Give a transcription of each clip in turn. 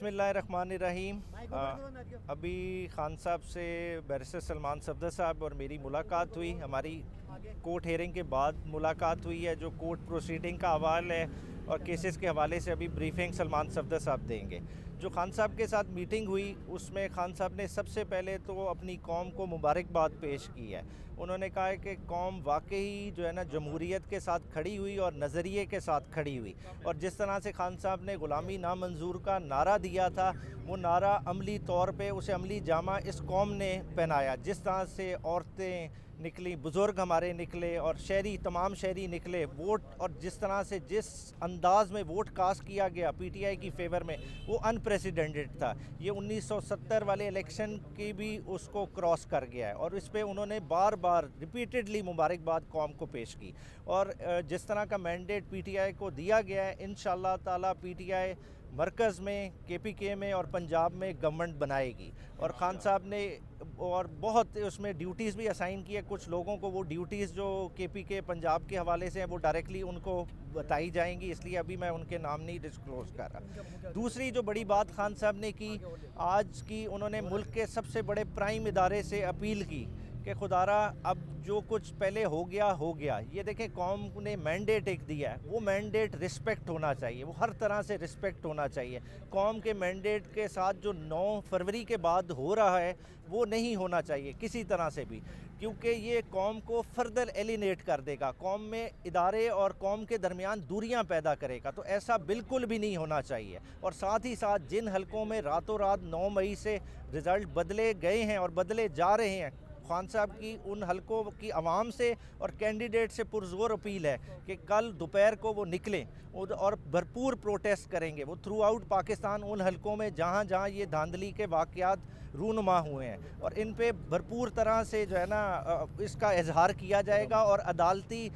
बिस्मिल्लाहिर्रहमानिर्रहीम। अभी खान साहब से बैरिस्टर सलमान सफदर साहब और मेरी मुलाकात हुई। हमारी कोर्ट हेयरिंग के बाद मुलाकात हुई है। जो कोर्ट प्रोसीडिंग का हवाला है और केसेस के हवाले से अभी ब्रीफिंग सलमान सफदर साहब देंगे। जो खान साहब के साथ मीटिंग हुई उसमें खान साहब ने सबसे पहले तो अपनी कौम को मुबारकबाद पेश की है। उन्होंने कहा है कि कौम वाकई जो है ना जमहूरियत के साथ खड़ी हुई और नज़रिए के साथ खड़ी हुई, और जिस तरह से खान साहब ने ग़ुलामी नामंजूर का नारा दिया था वो नारा अमली तौर पे उसे अमली जामा इस कौम ने पहनाया। जिस तरह से औरतें निकली, बुज़ुर्ग हमारे निकले और शहरी, तमाम शहरी निकले वोट, और जिस तरह से जिस अंदाज़ में वोट कास्ट किया गया पीटीआई की फेवर में वो अनप्रेसिडेंटेड था। ये 1970 वाले इलेक्शन की भी उसको क्रॉस कर गया है, और इस पर उन्होंने बार बार रिपीटेडली मुबारकबाद कौम को पेश की। और जिस तरह का मैंडेट पीटीआई को दिया गया है, इंशाअल्लाह ताला पीटीआई मरकज़ में, केपीके में और पंजाब में गवर्नमेंट बनाएगी। और ख़ान साहब ने और बहुत उसमें ड्यूटीज़ भी असाइन की है कुछ लोगों को। वो ड्यूटीज़ जो केपीके पंजाब के हवाले से हैं वो डायरेक्टली उनको बताई जाएंगी, इसलिए अभी मैं उनके नाम नहीं डिस्क्लोज़ कर रहा। दूसरी जो बड़ी बात खान साहब ने की आज की, उन्होंने मुल्क के सबसे बड़े प्राइम इदारे से अपील की कि खुदारा अब जो कुछ पहले हो गया। ये देखें, कौम ने मैंडेट एक दिया है, वो मैंडेट रिस्पेक्ट होना चाहिए, वो हर तरह से रिस्पेक्ट होना चाहिए। कौम के मैंडेट के साथ जो 9 फरवरी के बाद हो रहा है वो नहीं होना चाहिए किसी तरह से भी, क्योंकि ये कौम को फर्दर एलिनेट कर देगा, कौम में इदारे और कौम के दरमियान दूरियां पैदा करेगा। तो ऐसा बिल्कुल भी नहीं होना चाहिए। और साथ ही साथ जिन हलकों में रातों रात 9 मई से रिज़ल्ट बदले गए हैं और बदले जा रहे हैं, खान साहब की उन हलकों की आवाम से और कैंडिडेट से पुरजोर अपील है कि कल दोपहर को वो निकलें और भरपूर प्रोटेस्ट करेंगे। वो थ्रू आउट पाकिस्तान उन हलकों में जहाँ जहाँ ये धांधली के वाक़यात रूनुमा हुए हैं, और इन पे भरपूर तरह से जो है ना इसका इजहार किया जाएगा और अदालती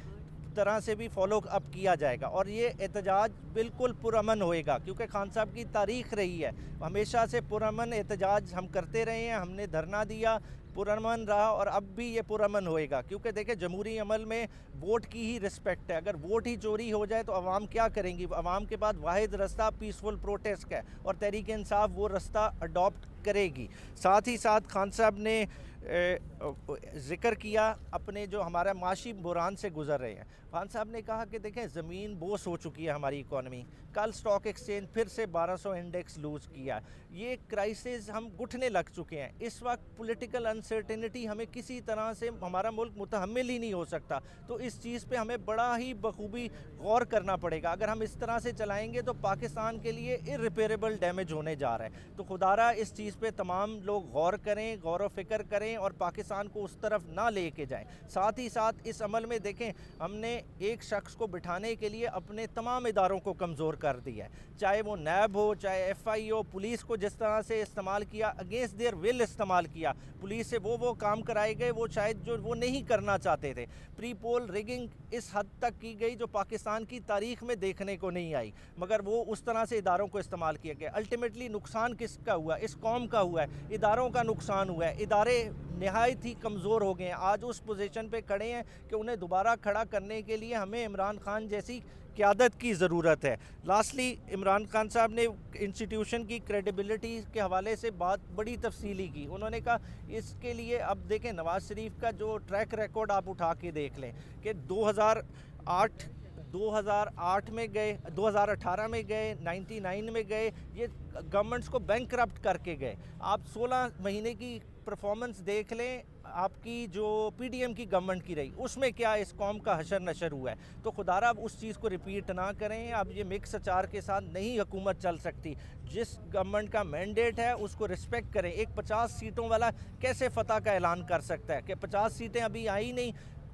तरह से भी फॉलो अप किया जाएगा। और ये एहतजाज बिल्कुल पुरअमन होएगा, क्योंकि खान साहब की तारीख़ रही है हमेशा से पुरअमन एहतजाज हम करते रहे हैं। हमने धरना दिया, पुरअमन रहा, और अब भी ये पुरअमन होएगा, क्योंकि देखें जमहूरी अमल में वोट की ही रिस्पेक्ट है। अगर वोट ही चोरी हो जाए तो आवाम क्या करेंगी? आवाम के पास वाहिद रास्ता पीसफुल प्रोटेस्ट का है, और तहरीक इंसाफ वो रास्ता अडॉप्ट करेगी। साथ ही साथ खान साहब ने ज़िक्र किया अपने जो हमारा माशी बुरान से गुज़र रहे हैं। खान साहब ने कहा कि देखें ज़मीन बोस हो चुकी है हमारी इकॉनमी। कल स्टॉक एक्सचेंज फिर से 1200 इंडेक्स लूज़ किया। ये क्राइसिस हम घुटने लग चुके हैं। इस वक्त पॉलिटिकल अनसर्टेनिटी हमें किसी तरह से, हमारा मुल्क मुतहम्मिल ही नहीं हो सकता। तो इस चीज़ पे हमें बड़ा ही बखूबी गौर करना पड़ेगा। अगर हम इस तरह से चलाएँगे तो पाकिस्तान के लिए इर्रिपेरेबल डैमेज होने जा रहा है। तो खुदारा इस चीज़ पे तमाम लोग गौर करें, गौर व फिक्र करें और पाकिस्तान को उस तरफ ना लेके जाएं। साथ ही साथ इस अमल में देखें, हमने एक शख्स को बिठाने के लिए अपने तमाम इदारों को कमज़ोर कर दिया है, चाहे वो नैब हो, चाहे FI हो। पुलिस को जिस तरह से इस्तेमाल किया, अगेंस्ट देयर विल इस्तेमाल किया। पुलिस से वो काम कराए गए वो शायद जो वो नहीं करना चाहते थे। प्री पोल रिगिंग इस हद तक की गई जो पाकिस्तान की तारीख में देखने को नहीं आई, मगर वो उस तरह से इदारों को इस्तेमाल किया गया। अल्टीमेटली नुकसान किसका हुआ? इस कौम का हुआ है, इदारों का नुकसान हुआ है। इदारे नहायत ही कमज़ोर हो गए हैं, आज उस पोजीशन पे खड़े हैं कि उन्हें दोबारा खड़ा करने के लिए हमें इमरान खान जैसी क़यादत की ज़रूरत है। लास्टली, इमरान खान साहब ने इंस्टीट्यूशन की क्रेडिबिलिटी के हवाले से बात बड़ी तफसीली की। उन्होंने कहा इसके लिए अब देखें, नवाज़ शरीफ का जो ट्रैक रिकॉर्ड आप उठा के देख लें कि 2008 में गए, 2018 में गए, 99 में गए, ये गवर्नमेंट्स को बैंकरप्ट करके गए। आप 16 महीने की परफॉर्मेंस देख लें आपकी जो PDM की गवर्नमेंट की रही, उसमें क्या इस कौम का हशर नशर हुआ है। तो खुदारा अब उस चीज़ को रिपीट ना करें। अब ये मिक्स अचार के साथ नहीं हुकूमत चल सकती। जिस गवर्नमेंट का मैंडेट है उसको रिस्पेक्ट करें। एक 50 सीटों वाला कैसे फ़तह का ऐलान कर सकता है कि 50 सीटें अभी आई नहीं?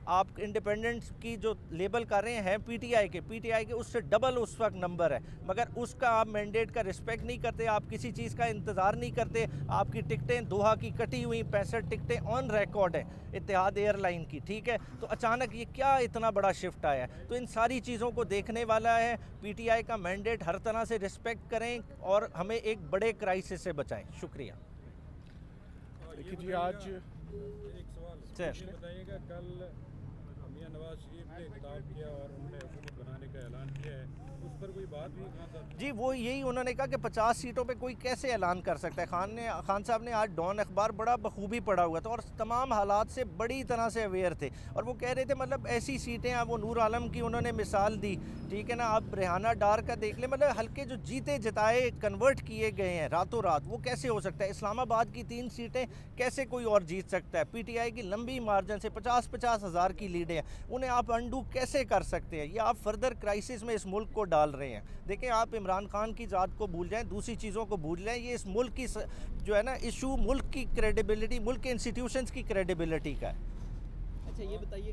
आप इंडिपेंडेंस की जो लेबल कर रहे हैं पीटीआई के उससे डबल उस वक्त नंबर है, मगर उसका आप मैंडेट का रिस्पेक्ट नहीं करते, आप किसी चीज़ का इंतज़ार नहीं करते। आपकी टिकटें दोहा की कटी हुई 65 टिकटें ऑन रिकॉर्ड हैं इत्तेहाद एयरलाइन की, ठीक है। तो अचानक ये क्या इतना बड़ा शिफ्ट आया है? तो इन सारी चीज़ों को देखने वाला है। पीटीआई का मैंडेट हर तरह से रिस्पेक्ट करें और हमें एक बड़े क्राइसिस से बचाएं। शुक्रिया। देखिए जी, आज एक सवाल बताइएगा, कल मियां नवाज शरीफ ने खिताब किया और उन्होंने हुकूमत बनाने का ऐलान किया है, उस पर कोई बात हुई खान साहब? जी वो यही उन्होंने कहा कि 50 सीटों पे कोई कैसे ऐलान कर सकता है। खान साहब ने आज डॉन अखबार बड़ा बखूबी पढ़ा हुआ था और तमाम हालात से बड़ी तरह से अवेयर थे, और वो कह रहे थे मतलब ऐसी सीटें, अब वो नूर आलम की उन्होंने मिसाल दी, ठीक है ना, आप रेहाना डार का देख लें, मतलब हल्के जो जीते जिताए कन्वर्ट किए गए हैं रातों रात, वो कैसे हो सकता है? इस्लामाबाद की 3 सीटें कैसे कोई और जीत सकता है? पीटीआई की लंबी मार्जिन से 50-50 हज़ार की लीडें हैं, उन्हें आप अंडू कैसे कर सकते हैं? ये आप फर्दर क्राइसिस में इस मुल्क को डाल रहे हैं। देखें, आप इमरान खान की ज़ात को भूल जाएं, दूसरी चीज़ों को भूल जाएं, ये इस मुल्क की जो है ना इशू मुल्क की क्रेडिबिलिटी, मुल्क के इंस्टीट्यूशंस की क्रेडिबिलिटी का है। अच्छा ये बताइए